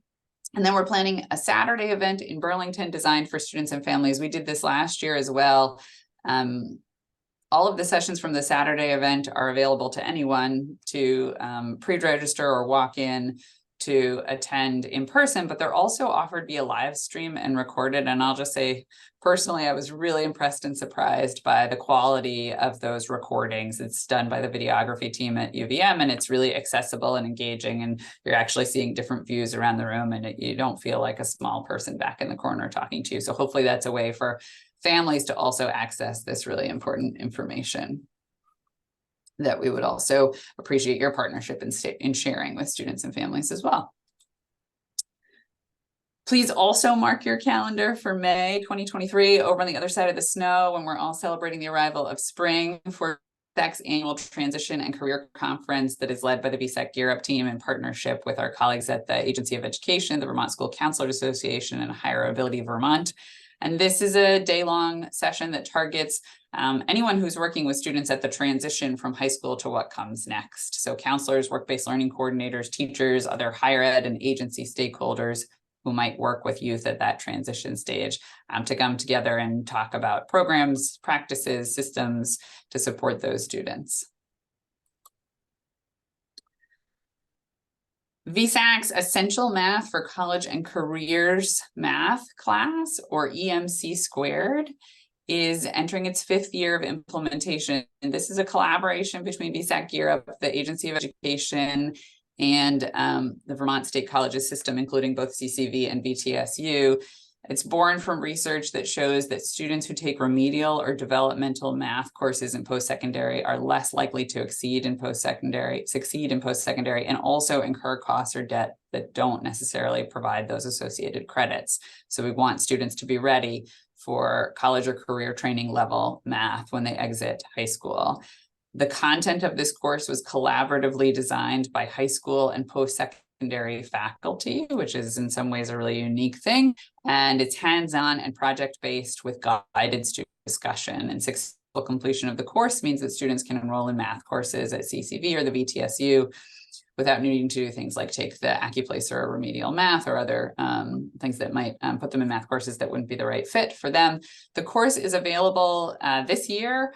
And then we're planning a Saturday event in Burlington designed for students and families. We did this last year as well. All of the sessions from the Saturday event are available to anyone to pre-register or walk in to attend in person, but they're also offered via live stream and recorded. And I'll just say, personally, I was really impressed and surprised by the quality of those recordings. It's done by the videography team at UVM, and it's really accessible and engaging, and you're actually seeing different views around the room, and you don't feel like a small person back in the corner talking to you. So hopefully that's a way for families to also access this really important information that we would also appreciate your partnership in sharing with students and families as well. Please also mark your calendar for May 2023 over on the other side of the snow, when we're all celebrating the arrival of spring, for VSAC's annual Transition and Career Conference that is led by the VSAC Gear Up team in partnership with our colleagues at the Agency of Education, the Vermont School Counselors Association, and Higher Ability Vermont. And this is a day-long session that targets anyone who's working with students at the transition from high school to what comes next. So counselors, work-based learning coordinators, teachers, other higher ed and agency stakeholders who might work with youth at that transition stage to come together and talk about programs, practices, systems to support those students. VSAC's Essential Math for College and Careers Math class, or EMC squared, is entering its 5th year of implementation. And this is a collaboration between VSAC Gear Up, the Agency of Education, and the Vermont State Colleges system, including both CCV and VTSU. It's born from research that shows that students who take remedial or developmental math courses in post-secondary are less likely to succeed in post-secondary, and also incur costs or debt that don't necessarily provide those associated credits. So we want students to be ready for college or career training level math when they exit high school. The content of this course was collaboratively designed by high school and post-secondary faculty, which is in some ways a really unique thing. And it's hands-on and project-based with guided student discussion. And successful completion of the course means that students can enroll in math courses at CCV or the VTSU without needing to do things like take the AccuPlacer or remedial math or other things that might put them in math courses that wouldn't be the right fit for them. The course is available this year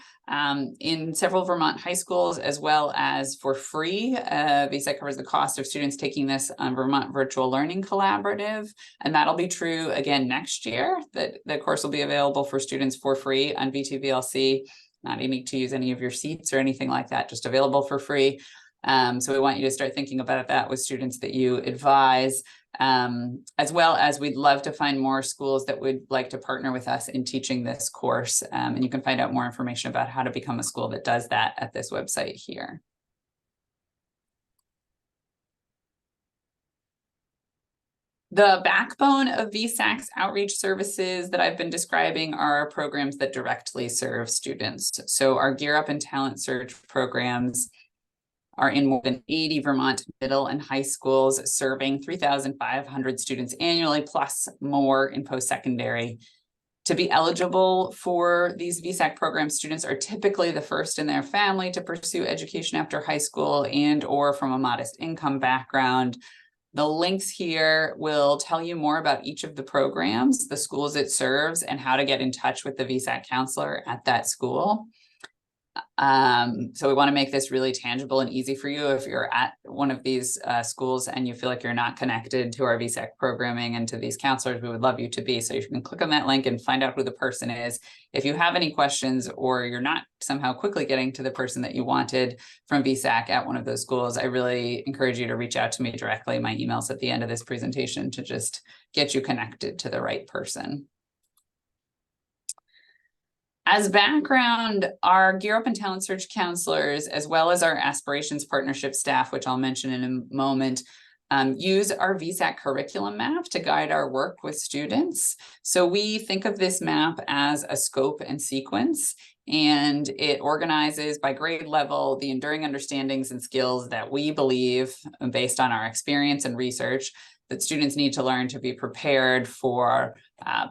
in several Vermont high schools, as well as for free. VSAC covers the cost of students taking this Vermont Virtual Learning Collaborative, and that'll be true again next year. That the course will be available for students for free on V2VLC, not needing to use any of your seats or anything like that, just available for free. So we want you to start thinking about that with students that you advise, as well as we'd love to find more schools that would like to partner with us in teaching this course. And you can find out more information about how to become a school that does that at this website here. The backbone of VSAC's outreach services that I've been describing are programs that directly serve students. So our Gear Up and Talent Search programs are in more than 80 Vermont middle and high schools, serving 3,500 students annually, plus more in post-secondary. To be eligible for these VSAC programs, students are typically the first in their family to pursue education after high school and or from a modest income background. The links here will tell you more about each of the programs, the schools it serves, and how to get in touch with the VSAC counselor at that school. So we want to make this really tangible and easy for you. If you're at one of these schools and you feel like you're not connected to our VSAC programming and to these counselors, we would love you to be. So you can click on that link and find out who the person is. If you have any questions or you're not somehow quickly getting to the person that you wanted from VSAC at one of those schools, I really encourage you to reach out to me directly. My email's at the end of this presentation to just get you connected to the right person. As background, our Gear Up and Talent Search counselors, as well as our Aspirations Partnership staff, which I'll mention in a moment, use our VSAC curriculum map to guide our work with students. So we think of this map as a scope and sequence, and it organizes by grade level the enduring understandings and skills that we believe, based on our experience and research, that students need to learn to be prepared for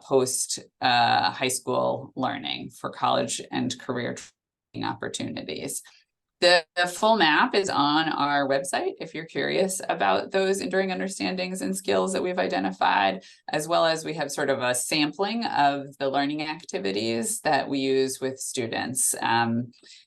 post high school learning, for college and career training opportunities. The full map is on our website if you're curious about those enduring understandings and skills that we've identified, as well as we have sort of a sampling of the learning activities that we use with students.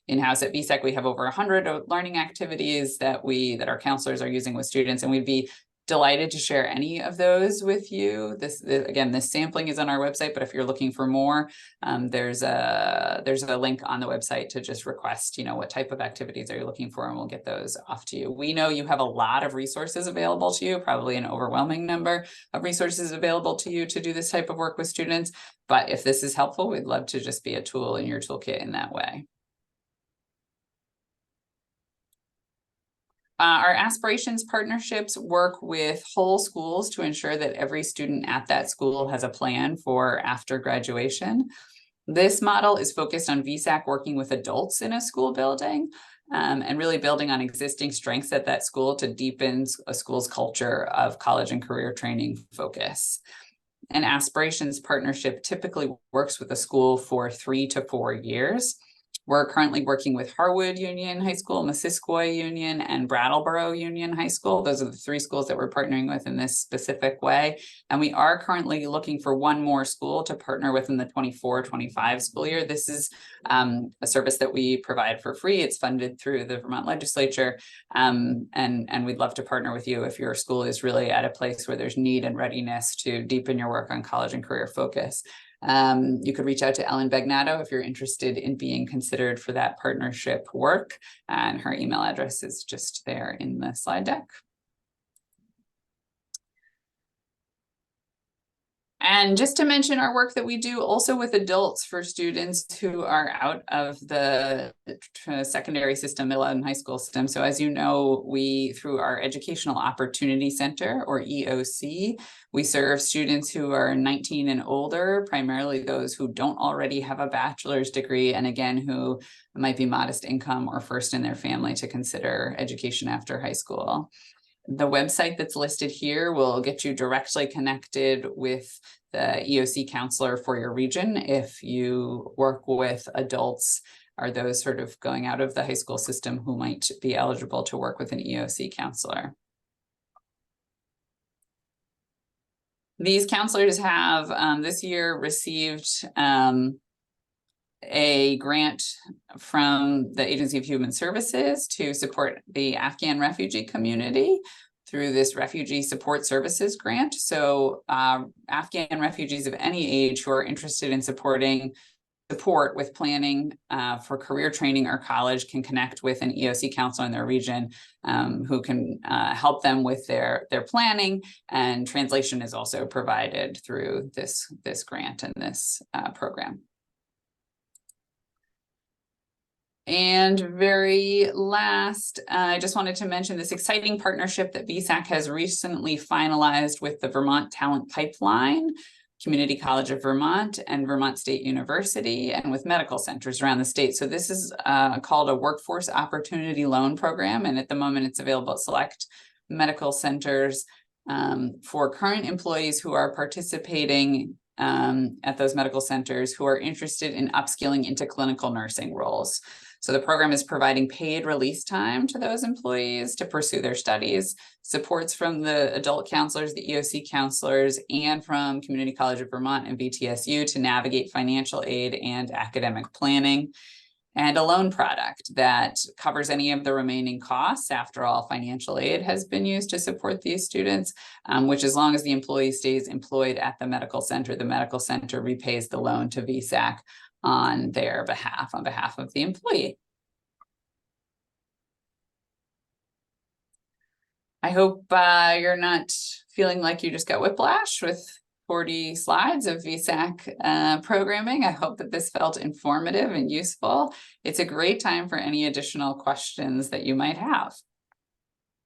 In-house at VSAC, we have over 100 learning activities that our counselors are using with students, and we'd be delighted to share any of those with you. Again, this sampling is on our website, but if you're looking for more, there's a link on the website to just request, what type of activities are you looking for, and we'll get those off to you. We know you have a lot of resources available to you, probably an overwhelming number of resources available to you to do this type of work with students. But if this is helpful, we'd love to just be a tool in your toolkit in that way. Our aspirations partnerships work with whole schools to ensure that every student at that school has a plan for after graduation. This model is focused on VSAC working with adults in a school building, and really building on existing strengths at that school to deepen a school's culture of college and career training focus. An aspirations partnership typically works with a school for 3 to 4 years. We're currently working with Harwood Union High School, Missisquoi Union, and Brattleboro Union High School. Those are the 3 schools that we're partnering with in this specific way. And we are currently looking for one more school to partner with in the 24-25 school year. This is a service that we provide for free. It's funded through the Vermont Legislature. And we'd love to partner with you if your school is really at a place where there's need and readiness to deepen your work on college and career focus. You could reach out to Ellen Bagnato if you're interested in being considered for that partnership work, and her email address is just there in the slide deck. And just to mention our work that we do also with adults for students who are out of the secondary system, middle and high school system. So as you know, we, through our Educational Opportunity Center, or EOC, we serve students who are 19 and older, primarily those who don't already have a bachelor's degree, and again, who might be modest income or first in their family to consider education after high school. The website that's listed here will get you directly connected with the EOC counselor for your region if you work with adults or those sort of going out of the high school system who might be eligible to work with an EOC counselor. These counselors have this year received a grant from the Agency of Human Services to support the Afghan refugee community through this Refugee Support Services grant. So Afghan refugees of any age who are interested in support with planning for career training or college can connect with an EOC counselor in their region who can help them with their planning, and translation is also provided through this grant and this program. And very last, I just wanted to mention this exciting partnership that VSAC has recently finalized with the Vermont Talent Pipeline, Community College of Vermont, and Vermont State University, and with medical centers around the state. So this is called a Workforce Opportunity Loan Program, and at the moment it's available at select medical centers for current employees who are participating at those medical centers who are interested in upskilling into clinical nursing roles. So the program is providing paid release time to those employees to pursue their studies, supports from the adult counselors, the EOC counselors, and from Community College of Vermont and VTSU to navigate financial aid and academic planning, and a loan product that covers any of the remaining costs after all financial aid has been used to support these students, which, as long as the employee stays employed at the medical center repays the loan to VSAC on their behalf, on behalf of the employee. I hope you're not feeling like you just got whiplash with 40 slides of VSAC programming. I hope that this felt informative and useful. It's a great time for any additional questions that you might have.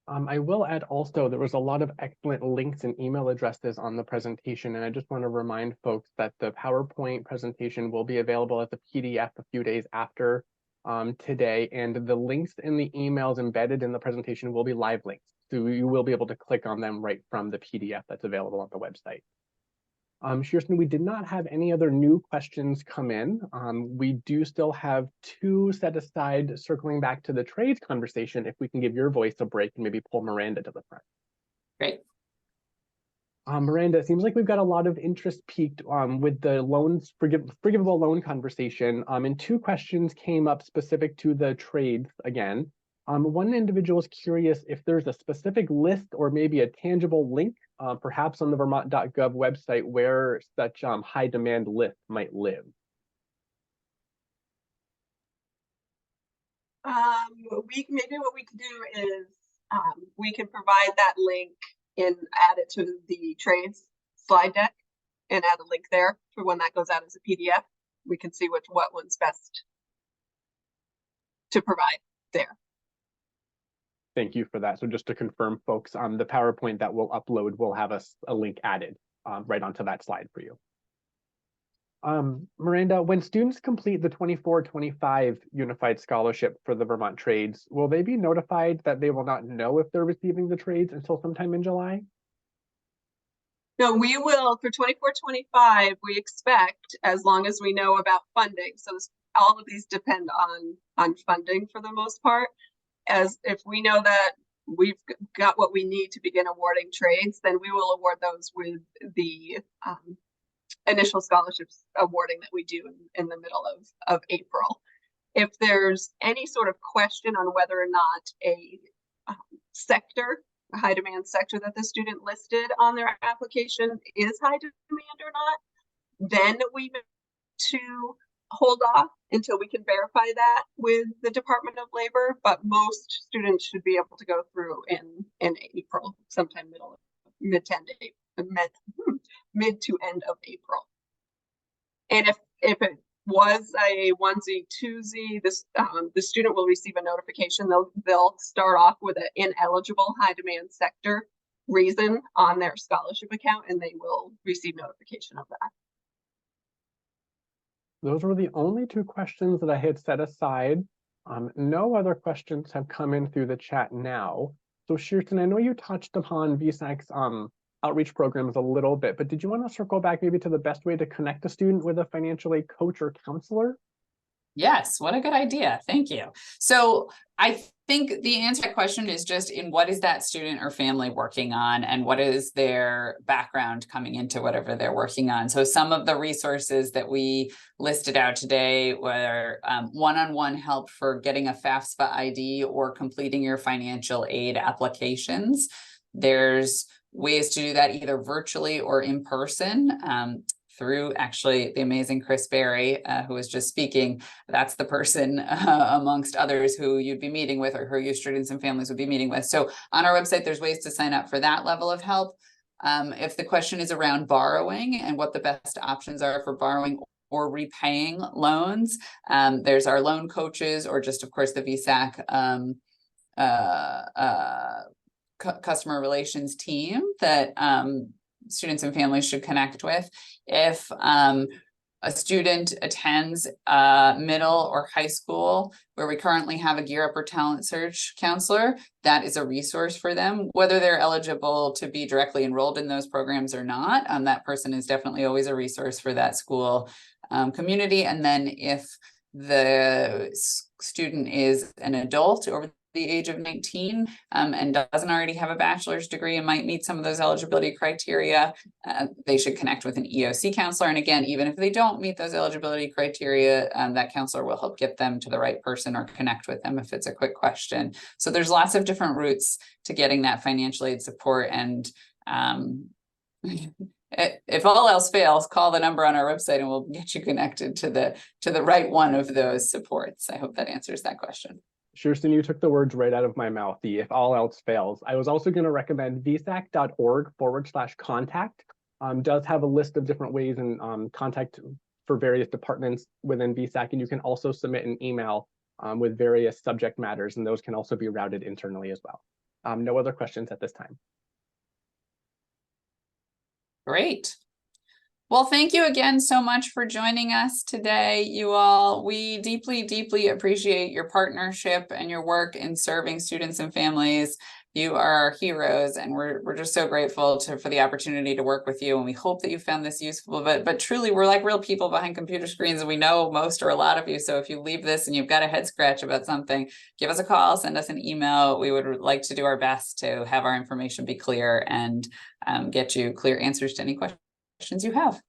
I will add also, there was a lot of excellent links and email addresses on the presentation, and I just want to remind folks that the PowerPoint presentation will be available as a PDF a few days after today, and the links in the emails embedded in the presentation will be live links, so you will be able to click on them right from the PDF that's available on the website. Kirsten, we did not have any other new questions come in. We do still have 2 set aside circling back to the trades conversation. If we can give your voice a break and maybe pull Miranda to the front. Great. Miranda, it seems like we've got a lot of interest peaked with the loans, forgivable loan conversation. And 2 questions came up specific to the trades again. One individual is curious if there's a specific list or maybe a tangible link, perhaps on the vermont.gov website, where such high demand list might live. Maybe what we can do is we can provide that link and add it to the trades slide deck and add a link there for when that goes out as a PDF. We can see what one's best to provide there. Thank you for that. So just to confirm, folks, the PowerPoint that we'll upload will have a link added right onto that slide for you. Miranda, when students complete the 24-25 Unified Scholarship for the Vermont Trades, will they be notified that they will not know if they're receiving the trades until sometime in July? No, we will for 24-25. We expect, as long as we know about funding. So all of these depend on funding for the most part. As if we know that we've got what we need to begin awarding trades, then we will award those with the initial scholarships awarding that we do in the middle of April. If there's any sort of question on whether or not a sector, a high demand sector that the student listed on their application is high demand or not, then we need to hold off until we can verify that with the Department of Labor, but most students should be able to go through in April, sometime mid to end of April. And if it was a onesie twosie, the student will receive a notification. They'll start off with an ineligible high demand sector reason on their scholarship account, and they will receive notification of that. Those were the only 2 questions that I had set aside. No other questions have come in through the chat now. So Kirsten, I know you touched upon VSAC's outreach programs a little bit, but did you want to circle back maybe to the best way to connect a student with a financial aid coach or counselor? Yes, what a good idea. Thank you. So I think the answer to that question is just in what is that student or family working on, and what is their background coming into whatever they're working on. So some of the resources that we listed out today were one-on-one help for getting a FAFSA ID or completing your financial aid applications. There's ways to do that either virtually or in person. Through actually the amazing Chris Berry, who was just speaking. That's the person amongst others who you'd be meeting with, or who your students and families would be meeting with. So on our website, there's ways to sign up for that level of help. If the question is around borrowing and what the best options are for borrowing or repaying loans, there's our loan coaches, or just of course the VSAC customer relations team that students and families should connect with. If a student attends middle or high school where we currently have a Gear Up or Talent Search counselor, that is a resource for them, whether they're eligible to be directly enrolled in those programs or not. That person is definitely always a resource for that school community. And then if the student is an adult over the age of 19 and doesn't already have a bachelor's degree and might meet some of those eligibility criteria, they should connect with an EOC counselor. And again, even if they don't meet those eligibility criteria, that counselor will help get them to the right person or connect with them if it's a quick question. So there's lots of different routes to getting that financial aid support. And if all else fails, call the number on our website and we'll get you connected to the right one of those supports. I hope that answers that question. Kirsten, you took the words right out of my mouth. The if all else fails. I was also going to recommend vsac.org/contact. does have a list of different ways and contact for various departments within VSAC, and you can also submit an email with various subject matters, and those can also be routed internally as well. No other questions at this time. Great. Well, thank you again so much for joining us today, you all. We deeply, deeply appreciate your partnership and your work in serving students and families. You are our heroes, and we're just so grateful for the opportunity to work with you. And we hope that you found this useful. But truly, we're like real people behind computer screens, and we know most or a lot of you. So if you leave this and you've got a head scratch about something, give us a call, send us an email. We would like to do our best to have our information be clear and get you clear answers to any questions you have.